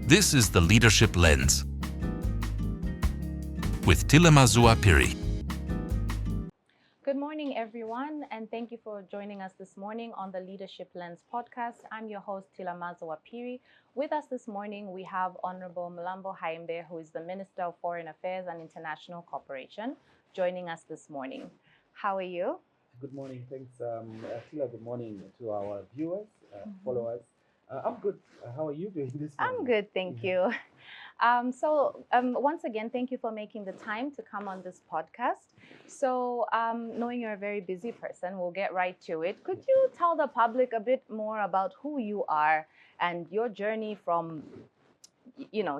This is the Leadership Lens with Tilamazua Piri. Good morning, everyone, and thank you for joining us this morning on the Leadership Lens podcast. I'm your host, Tilamazua Piri. With us this morning, we have Honorable Mulambo Haimbe, who is the Minister of Foreign Affairs and International Cooperation, joining us this morning. How are you? Good morning. Thanks, Tila. Good morning to our viewers, followers. I'm good. How are you doing this morning? I'm good, thank you. Once again, thank you for making the time to come on this podcast. So, knowing you're a very busy person, we'll get right to it. Could you tell the public a bit more about who you are and your journey from,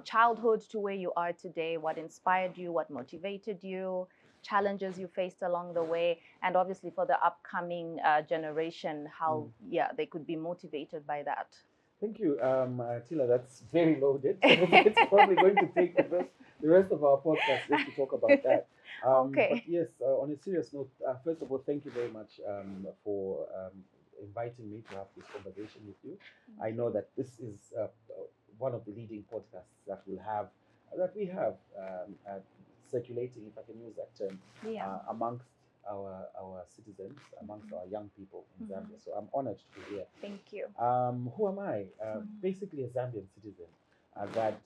childhood to where you are today? What inspired you? What motivated you? Challenges you faced along the way, and obviously for the upcoming generation, how they could be motivated by that. Thank you, Tila. That's very loaded. It's probably going to take the rest of our podcast just to talk about that. Okay. But yes, on a serious note, first of all, thank you very much for inviting me to have this conversation with you. I know that this is one of the leading podcasts that we have circulating, if I can use that term, amongst our citizens, amongst our young people in Zambia. So I'm honored to be here. Thank you. Who am I? Basically a Zambian citizen that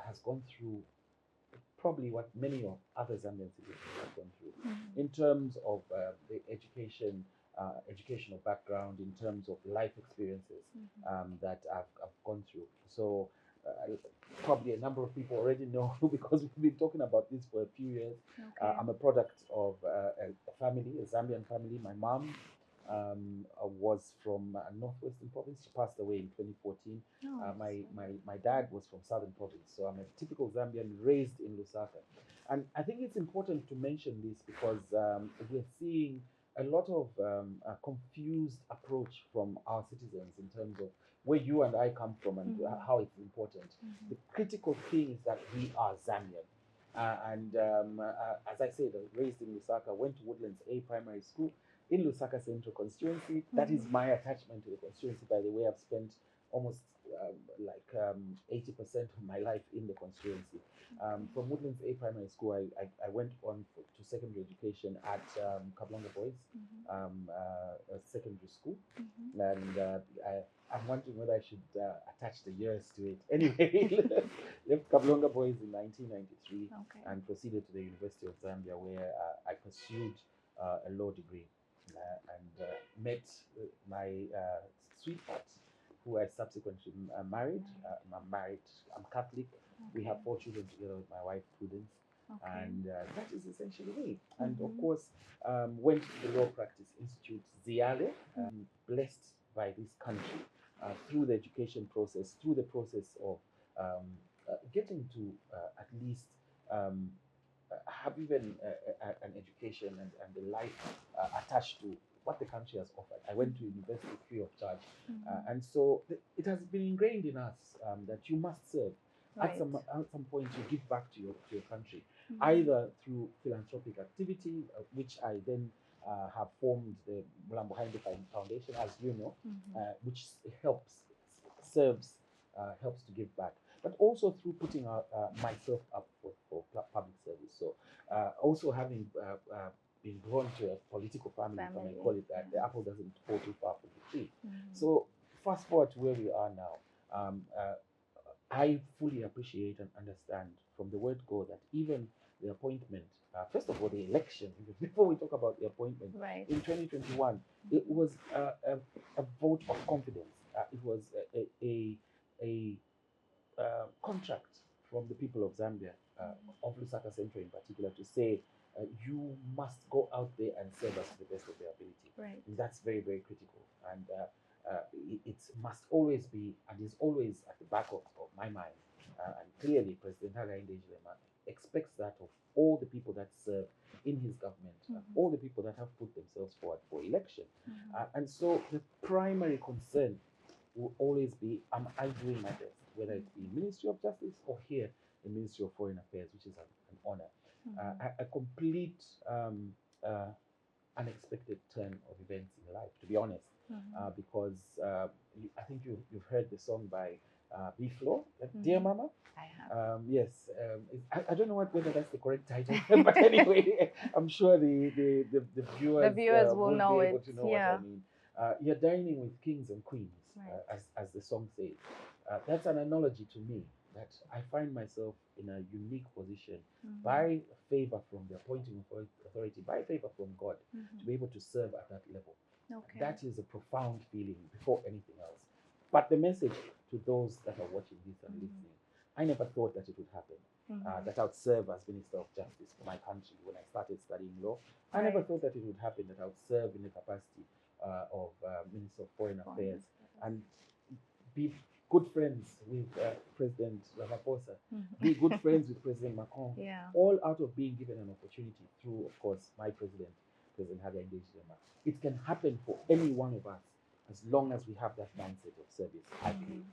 has gone through probably what many of other Zambian citizens have gone through in terms of the educational background, in terms of life experiences that I've gone through. So probably a number of people already know because we've been talking about this for a few years. Okay. I'm a product of a family, a Zambian family. My mom was from Northwestern Province. She passed away in 2014. My dad was from Southern Province. So I'm a typical Zambian raised in Lusaka. And I think it's important to mention this because we're seeing a lot of a confused approach from our citizens in terms of where you and I come from and how it's important. The critical thing is that we are Zambian. As I said, raised in Lusaka, went to Woodlands A Primary School in Lusaka Central Constituency. That is my attachment to the constituency. By the way, I've spent almost 80% of my life in the constituency. From Woodlands A Primary School, I went on to secondary education at Kablonga Boys Secondary School. And I'm wondering whether I should attach the years to it. Anyway, left Kablonga Boys in 1993 and proceeded to the University of Zambia, where I pursued a law degree and met my sweetheart, who I subsequently married. I'm married. I'm Catholic. We have 4 children together with my wife, Prudence. And that is essentially me. And of course, went to the Law Practice Institute, Ziale, blessed by this country through the education process, through the process of getting to at least have even an education and the life attached to what the country has offered. I went to university free of charge. And so it has been ingrained in us that you must serve. Right. At some point, you give back to your country, either through philanthropic activity, which I then have formed the Mulambo Haimbe Foundation, as you know, which helps to give back, but also through putting myself up for public service. So also having been born to a political family, if I may call it that, the apple doesn't fall too far from the tree. So fast forward to where we are now. I fully appreciate and understand from the word go that even the appointment, first of all, the election, before we talk about the appointment, in 2021, it was a vote of confidence. It was a contract from the people of Zambia, of Lusaka Central in particular, to say you must go out there and serve us to the best of their ability. Right. And that's very, very critical. And it must always be and is always at the back of my mind. And clearly, President Hakainde Hichilema expects that of all the people that serve in his government, all the people that have put themselves forward for election. And so the primary concern will always be, am I doing my best? Whether it be Ministry of Justice or here, the Ministry of Foreign Affairs, which is an honor. A complete unexpected turn of events in life, to be honest, because I think you've heard the song by beef floor. Dear Mama. I have. Yes, I don't know whether that's the correct title, but anyway, I'm sure the viewers Will will know be able it. to know Yeah. what I mean. You're dining with kings and queens, Right. as the song says. That's an analogy to me that I find myself in a unique position by favor from the appointing authority, by favor from God, to be able to serve at that level. Okay. That is a profound feeling before anything else. But the message to those that are watching this and listening, I never thought that it would happen. That I would serve as Minister of Justice for my country when I started studying law. I never thought that it would happen that I would serve in the capacity of Minister of Foreign Affairs and be good friends with President Ramaphosa, be good friends with President Macron, all out of being given an opportunity through, of course, my president, President Haimbe. It can happen for any one of us as long as we have that mindset of service, I believe.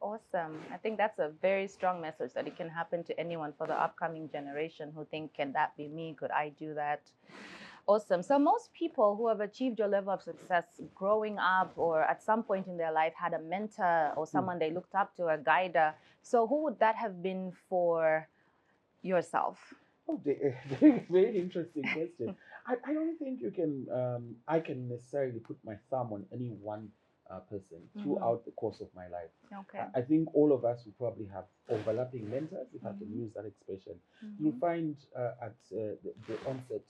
Awesome. I think that's a very strong message that it can happen to anyone for the upcoming generation who think, can that be me? Could I do that? Awesome. So most people who have achieved your level of success growing up or at some point in their life had a mentor or someone they looked up to, a guider. So who would that have been for yourself? Oh, very, very interesting question. I don't think you can. I can necessarily put my thumb on any one person throughout the course of my life. Okay. I think all of us will probably have overlapping mentors, if I can use that expression. You'll find at the onset,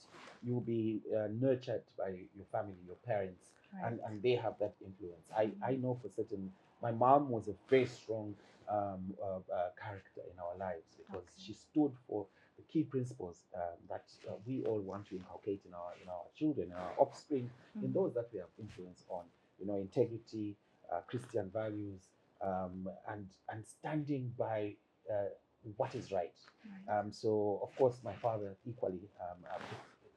you'll be nurtured by your family, your parents, and they have that influence. I know for certain, my mom was a very strong character in our lives because she stood for the key principles that we all want to inculcate in our children, in our offspring, in those that we have influence on. Integrity, Christian values, and standing by what is right. So, of course, my father equally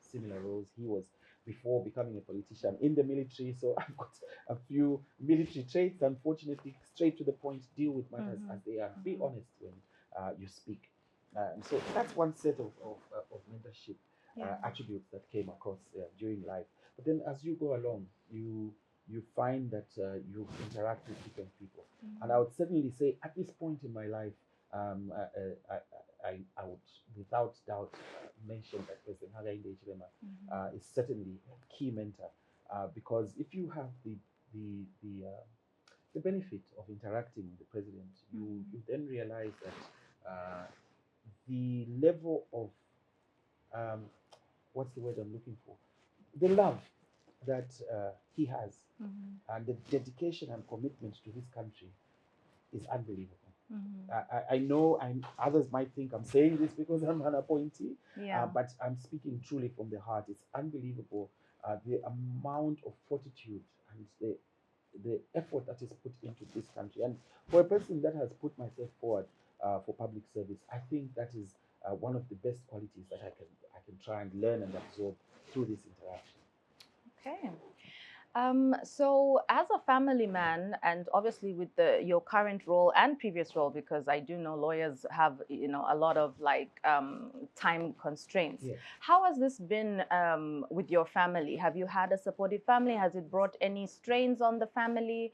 similar roles. He was, before becoming a politician, in the military. So I've got a few military traits. Unfortunately, straight to the point, deal with matters as they are. Be honest when you speak. So that's one set of mentorship attributes that came across during life. But then as you go along, you find that you interact with different people. And I would certainly say at this point in my life, I would without doubt mention that President Haimbe is certainly a key mentor because if you have the benefit of interacting with the president, you then realize that the level of what's the word I'm looking for? The love that he has and the dedication and commitment to his country is unbelievable. I know others might think I'm saying this because I'm an appointee, but I'm speaking truly from the heart. It's unbelievable the amount of fortitude and the effort that is put into this country. And for a person that has put myself forward for public service, I think that is one of the best qualities that I can try and learn and absorb through this interaction. Okay. So as a family man, and obviously with your current role and previous role, because I do know lawyers have, a lot of time constraints. Yes. How has this been with your family? Have you had a supportive family? Has it brought any strains on the family?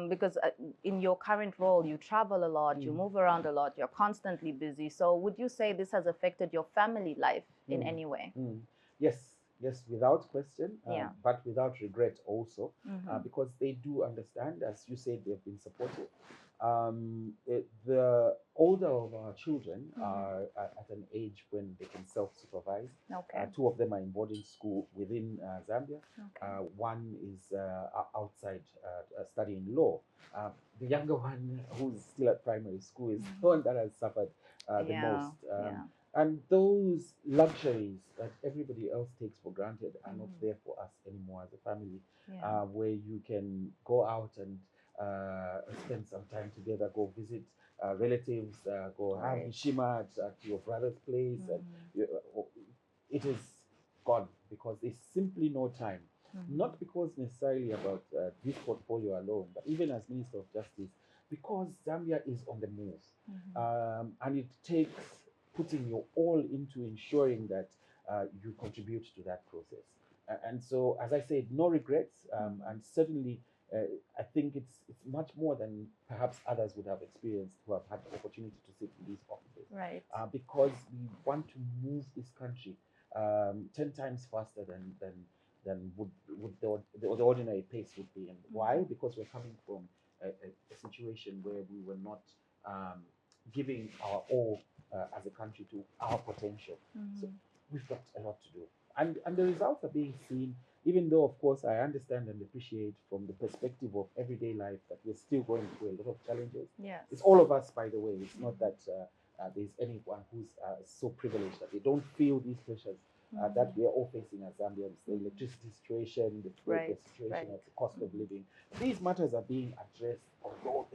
Because in your current role, you travel a lot, you move around a lot, you're constantly busy. So would you say this has affected your family life in any way? Yes, without question, but without regret also, because they do understand, as you said, they've been supportive. The older of our children are at an age when they can self-supervise. Two of them are in boarding school within Zambia. One is outside studying law. The younger one, who's still at primary school, is the one that has suffered the most. And those luxuries that everybody else takes for granted are not there for us anymore as a family, where you can go out and spend some time together, go visit relatives, go have Hishima at your brother's place. And it is gone because there's simply no time. Not because necessarily about this portfolio alone, but even as Minister of Justice, because Zambia is on the move. And it takes putting your all into ensuring that you contribute to that process. And so, as I said, no regrets, and certainly I think it's much more than perhaps others would have experienced who have had the opportunity to sit in these offices. Right. Because we want to move this country 10 times faster than would the ordinary pace would be. And why? Because we're coming from a situation where we were not giving our all as a country to our potential. So we've got a lot to do. And the results are being seen, even though, of course, I understand and appreciate from the perspective of everyday life that we're still going through a lot of challenges. Yes. It's all of us, by the way. It's not that there's anyone who's so privileged that they don't feel these pressures that we are all facing as Zambians. The electricity situation, the situation of the cost of living. These matters are being addressed, although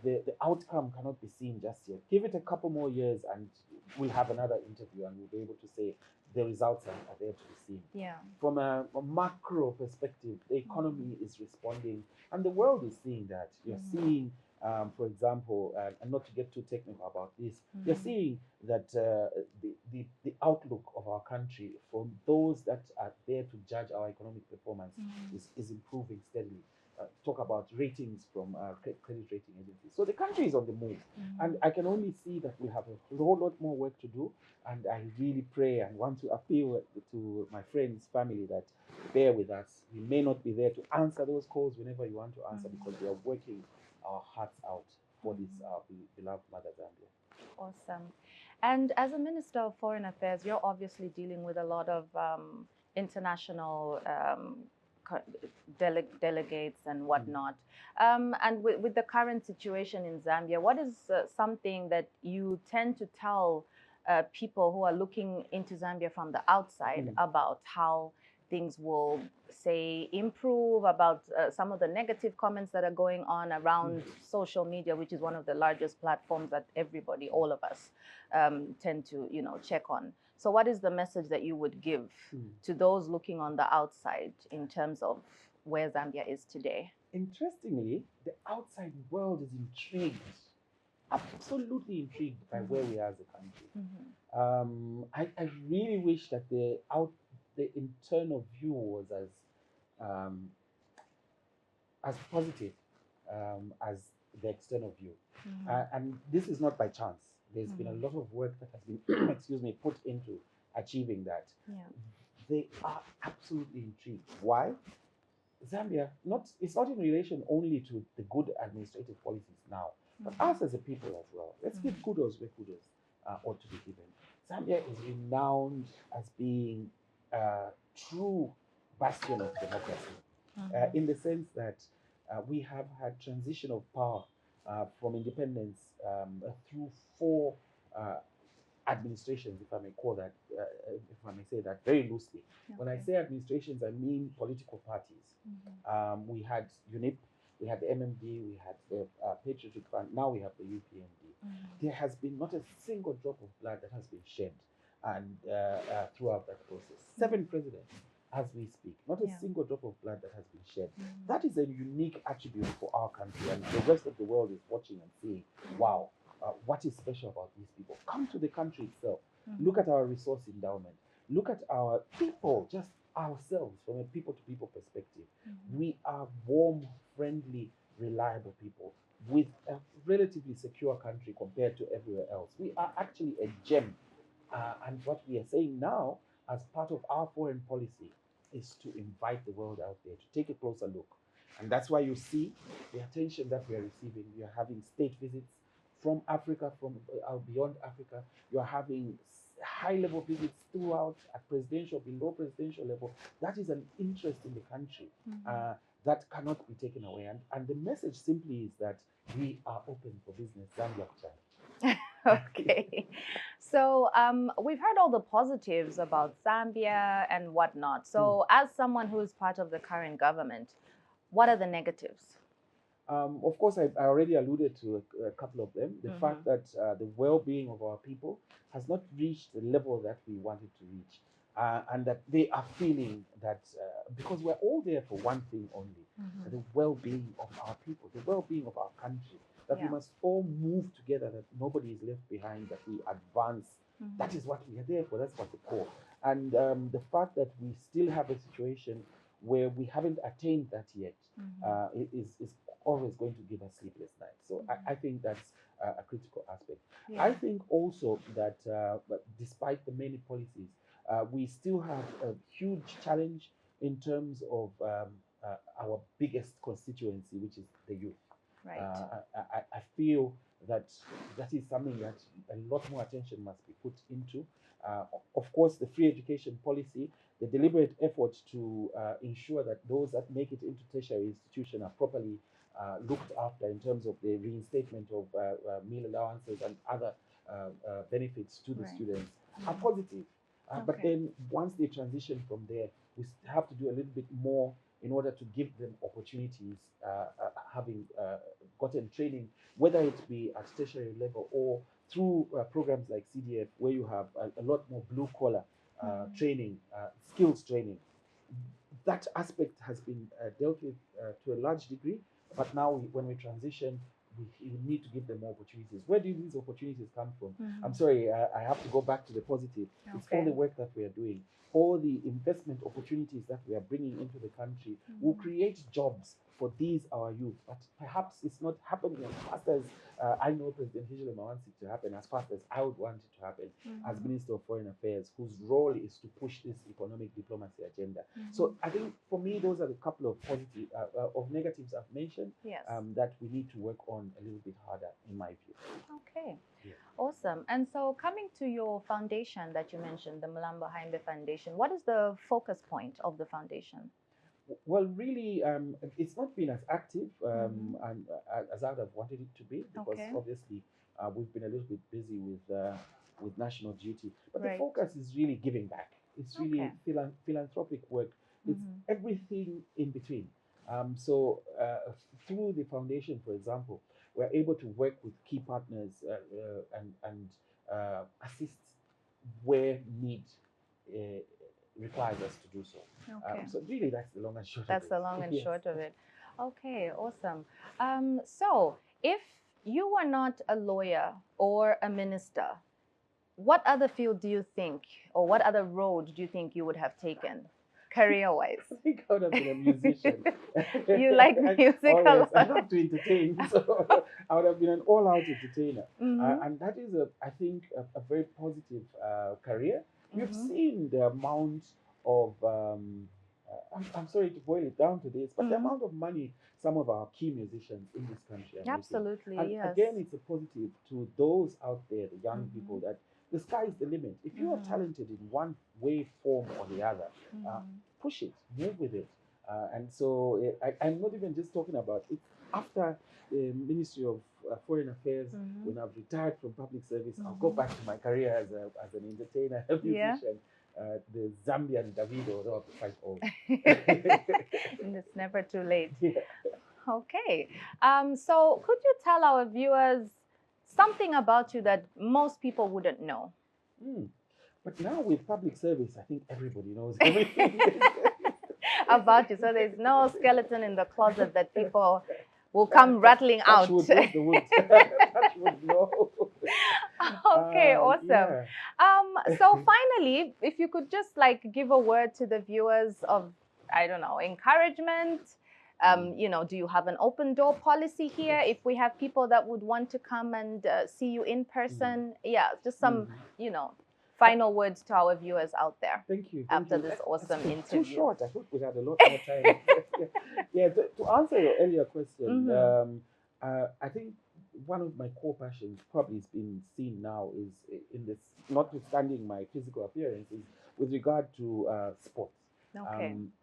the outcome cannot be seen just yet. Give it a couple more years and we'll have another interview and we'll be able to say the results are there to be seen. Yeah. From a macro perspective, the economy is responding and the world is seeing that. You're seeing, for example, and not to get too technical about this, you're seeing that the outlook of our country from those that are there to judge our economic performance is improving steadily. Talk about ratings from credit rating agencies. So the country is on the move. And I can only see that we have a whole lot more work to do. And I really pray and want to appeal to my friends, family, that bear with us. We may not be there to answer those calls whenever you want to answer because we are working our hearts out for this beloved Mother Zambia. Awesome. And as a Minister of Foreign Affairs, you're obviously dealing with a lot of international delegates and whatnot. And with the current situation in Zambia, what is something that you tend to tell people who are looking into Zambia from the outside about how things will, say, improve, about some of the negative comments that are going on around social media, which is one of the largest platforms that everybody, all of us, tend to, check on. So what is the message that you would give to those looking on the outside in terms of where Zambia is today? Interestingly, the outside world is intrigued, absolutely intrigued by where we are as a country. I really wish that the internal view was as positive as the external view. And this is not by chance. There's been a lot of work that has been, excuse me, put into achieving that. They are absolutely intrigued. Why? Zambia, it's not in relation only to the good administrative policies now, but us as a people as well. Let's give kudos where kudos ought to be given. Zambia is renowned as being a true bastion of democracy, in the sense that we have had transition of power from independence through 4 administrations, if I may call that, if I may say that very loosely. When I say administrations, I mean political parties. We had UNIP, we had the MMD, we had the Patriotic Front, now we have the UPND. There has been not a single drop of blood that has been shed and throughout that process. 7 presidents as we speak, not a single drop of blood that has been shed. That is a unique attribute for our country, and the rest of the world is watching and saying, wow, what is special about these people? Come to the country itself. Look at our resource endowment. Look at our people, just ourselves, from a people-to-people perspective. We are warm, friendly, reliable people with a relatively secure country compared to everywhere else. We are actually a gem. And what we are saying now, as part of our foreign policy, is to invite the world out there to take a closer look. And that's why you see the attention that we are receiving. We are having state visits from Africa, from beyond Africa. You are having high-level visits throughout, at presidential, below presidential level. That is an interest in the country that cannot be taken away. And the message simply is that we are open for business. Zambia child. Okay. So we've heard all the positives about Zambia and whatnot. So as someone who is part of the current government, what are the negatives? Of course, I already alluded to a couple of them. The fact that the well-being of our people has not reached the level that we wanted to reach. And that they are feeling that, because we're all there for one thing only, the well-being of our people, the well-being of our country, that we must all move together, that nobody is left behind, that we advance. That is what we are there for, that's what the core. And the fact that we still have a situation where we haven't attained that yet is always going to give us sleepless nights. So I think that's a critical aspect. Yeah. I think also that but despite the many policies, we still have a huge challenge in terms of our biggest constituency, which is the youth. Right. I feel that that is something that a lot more attention must be put into. Of course, the free education policy, the deliberate effort to ensure that those that make it into tertiary institution are properly looked after in terms of the reinstatement of meal allowances and other benefits to the students are positive. But then once they transition from there, we have to do a little bit more in order to give them opportunities, having gotten training, whether it be at tertiary level or through programs like CDF, where you have a lot more blue collar training, skills training. That aspect has been dealt with to a large degree, but now when we transition, we need to give them more opportunities. Where do these opportunities come from? I'm sorry, I have to go back to the positive. It's all the work that we are doing, all the investment opportunities that we are bringing into the country will create jobs for these our youth. But perhaps it's not happening as fast as I know President Hichilema wants it to happen, as fast as I would want it to happen as Minister of Foreign Affairs, whose role is to push this economic diplomacy agenda. So I think for me, those are the couple of positive, of negatives I've mentioned that we need to work on a little bit harder, in my view. Okay. Yeah. Awesome. And so coming to your foundation that you mentioned, the Mulambo Haimbe Foundation, what is the focus point of the foundation? Well, really, it's not been as active and as I would have wanted it to be, because obviously we've been a little bit busy with national duty. But the focus is really giving back. It's really philanthropic work. It's everything in between. So through the foundation, for example, we're able to work with key partners and assist where need requires us to do so. So really, that's the long and short of it. That's the long and short of it. Okay, awesome. So if you were not a lawyer or a minister, what other field do you think, or what other road do you think you would have taken, career-wise? I think I would have been a musician. You like music a lot? I love to entertain, so I would have been an all-out entertainer. And that is, I think, a very positive career. You've seen the amount of, I'm sorry to boil it down to this, but the amount of money some of our key musicians in this country are Absolutely, making. And again, it's a positive to those out there, the young people, that the sky is the limit. If you are talented in one way, form, or the other, push it, move with it. And so I'm not even just talking about it. After the Ministry of Foreign Affairs, when I've retired from public service, I'll go back to my career as an entertainer, a musician. The Zambian Davido, although I'm quite old. It's never too late. Okay. So could you tell our viewers something about you that most people wouldn't know? But now with public service, I think everybody knows everything about you. So there's no skeleton in the closet that people will come rattling out. Touch wood, no. Okay, awesome. So finally, if you could just like give a word to the viewers of, I don't know, encouragement. You know, do you have an open door policy here? If we have people that would want to come and see you in person, just some, you know, final words to our viewers out there. Thank you. After this awesome interview. Too short. I thought we had a lot more time. To answer your earlier question, I think one of my core passions, probably has been seen now, is in this, notwithstanding my physical appearance, is with regard to sports.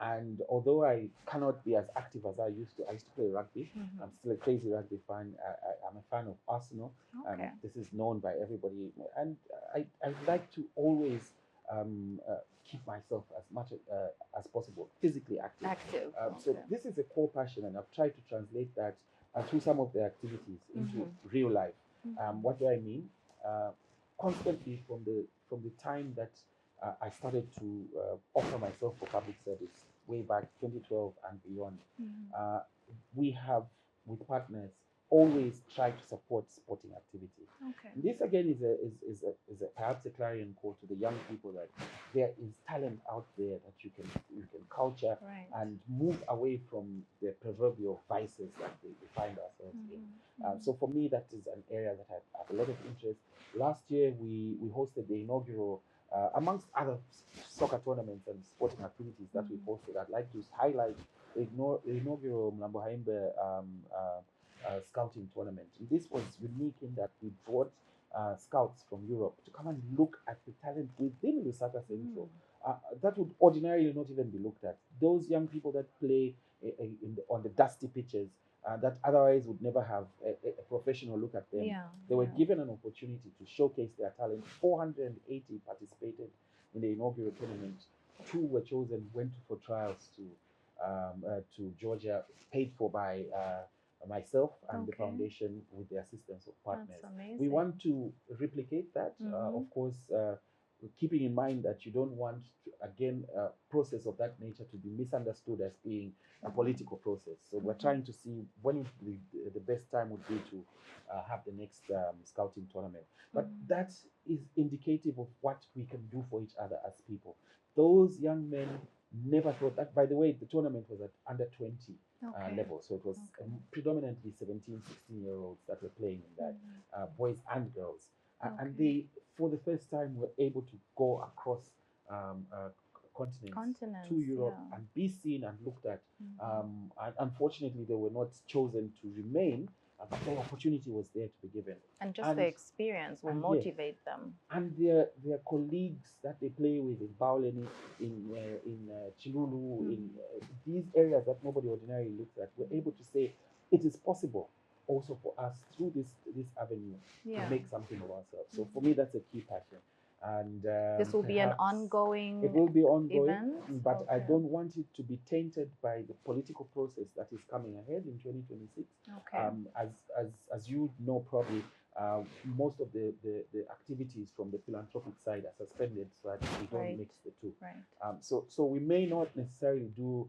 And although I cannot be as active as I used to play rugby. I'm still a crazy rugby fan. I'm a fan of Arsenal. This is known by everybody. And I like to always keep myself as much as possible physically active. So this is a core passion, and I've tried to translate that through some of the activities into real life. What do I mean? Constantly from the time that I started to offer myself for public service way back 2012 and beyond. We have, with partners, always try to support sporting activity. Okay. And this again is perhaps a clarion call to the young people that there is talent out there that you can culture and move away from the proverbial vices that we find ourselves in. So for me, that is an area that I have a lot of interest. Last year, we hosted the inaugural, amongst other soccer tournaments and sporting activities that we hosted. I'd like to highlight the inaugural Mulambo Haimbe scouting tournament. And this was unique in that we brought scouts from Europe to come and look at the talent within Lusaka Central. That would ordinarily not even be looked at. Those young people that play on the dusty pitches, that otherwise would never have a professional look at them. They were given an opportunity to showcase their talent. 480 participated in the inaugural tournament. 2 were chosen, went for trials to Georgia, paid for by myself and the foundation with the assistance of partners. We want to replicate that, of course, keeping in mind that you don't want, again, a process of that nature to be misunderstood as being a political process. So we're trying to see when the best time would be to have the next scouting tournament. But that is indicative of what we can do for each other as people. Those young men never thought that. By the way, the tournament was at under 20 level. So it was predominantly 17, 16-year-olds that were playing in that, boys and girls. And they, for the first time, were able to go across continents to Europe and be seen and looked at. And unfortunately, they were not chosen to remain, but the opportunity was there to be given. And just the experience will motivate them. And their colleagues that they play with in Bauleni, in Chilulu, in these areas that nobody ordinarily looks at, were able to say, it is possible also for us through this avenue to make something of ourselves. So for me, that's a key passion. And this will be an ongoing it will be ongoing event, but I don't want it to be tainted by the political process that is coming ahead in 2026. As you know, probably most of the activities from the philanthropic side are suspended so that we don't mix the two. So we may not necessarily do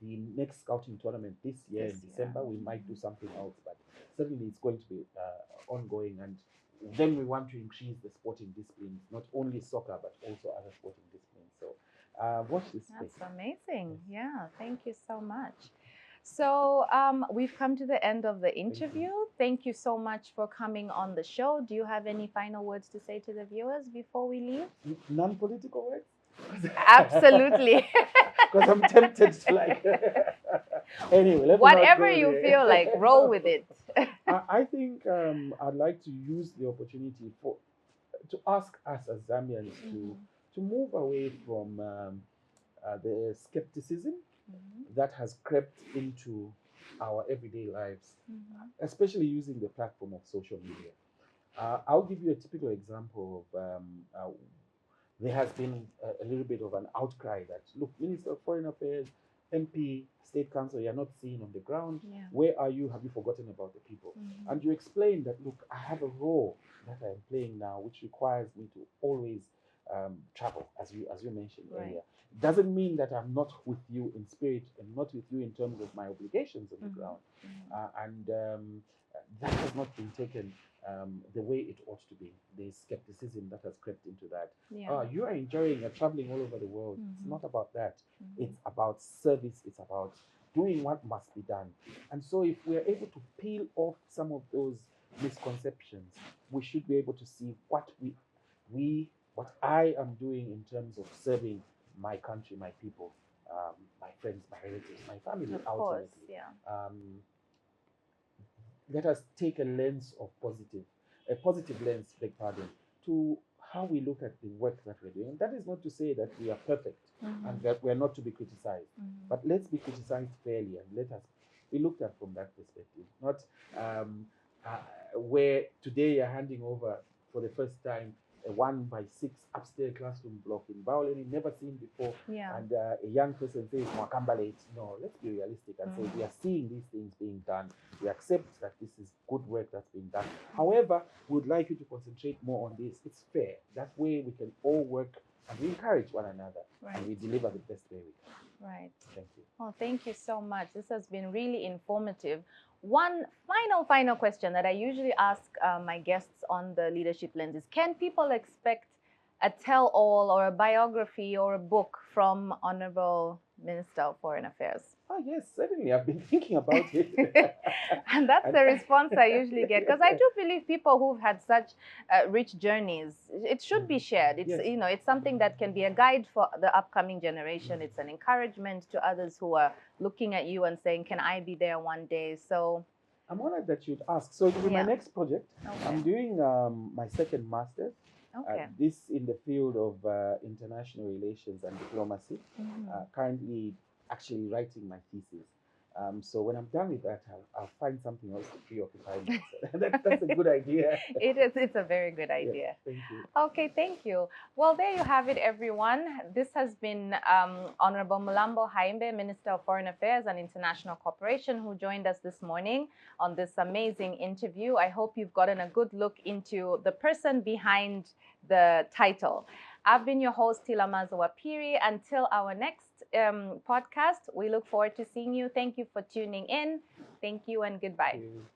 the next scouting tournament this year in December. We might do something else, but certainly it's going to be ongoing. And then we want to increase the sporting disciplines, not only soccer, but also other sporting disciplines. So watch this space. That's amazing. Yeah, thank you so much. So we've come to the end of the interview. Thank you so much for coming on the show. Do you have any final words to say to the viewers before we leave? Non-political words? Absolutely. Because I'm tempted to like... Anyway, whatever you feel like, roll with it. I think I'd like to use the opportunity to ask us as Zambians to move away from the skepticism that has crept into our everyday lives, especially using the platform of social media. I'll give you a typical example of there has been a little bit of an outcry that, look, Minister of Foreign Affairs, MP, State Council, you're not seen on the ground. Where are you? Have you forgotten about the people? And you explain that, look, I have a role that I'm playing now, which requires me to always travel, as you mentioned earlier. It doesn't mean that I'm not with you in spirit and not with you in terms of my obligations on the ground. And that has not been taken the way it ought to be. There's skepticism that has crept into that. You are enjoying, you're traveling all over the world. It's not about that. It's about service. It's about doing what must be done. And so if we're able to peel off some of those misconceptions, we should be able to see what I am doing in terms of serving my country, my people, my friends, my relatives, my family, ultimately. Let us take a positive lens, beg pardon, to how we look at the work that we're doing. And that is not to say that we are perfect and that we're not to be criticized, but let's be criticized fairly and let us be looked at from that perspective. Not where today you're handing over for the first time a 1x6 upstairs classroom block in Bauleni, never seen before, and a young person says, Mwakamba late. No, let's be realistic and say we are seeing these things being done. We accept that this is good work that's being done. However, we would like you to concentrate more on this. It's fair. That way we can all work and we encourage one another and we deliver the best way we can. Right. Thank you. Oh, thank you so much. This has been really informative. One final question that I usually ask my guests on the Leadership Lens is, can people expect a tell-all or a biography or a book from Honorable Minister of Foreign Affairs? Oh, yes, certainly. I've been thinking about it. And that's And- the response I usually get, because I do believe people who've had such rich journeys, it should be shared. It's, Yes. it's something that can be a guide for the upcoming generation. It's an encouragement to others who are looking at you and saying, can I be there one day? So I'm honored that you'd ask. So with my Yeah. next project, Okay. I'm doing my second master's. Okay. This in the field of international relations and diplomacy. Mhm. Currently, actually writing my thesis. So when I'm done with that, I'll find something else to preoccupy myself. That's a good idea. It's a very good idea. Yes, thank you. Okay, thank you. Well, there you have it, everyone. This has been Honorable Mulambo Haimbe, Minister of Foreign Affairs and International Cooperation, who joined us this morning on this amazing interview. I hope you've gotten a good look into the person behind the title. I've been your host, Tilamazo Wapiri. Until our next podcast, we look forward to seeing you. Thank you for tuning in. Thank you and goodbye. Thank you.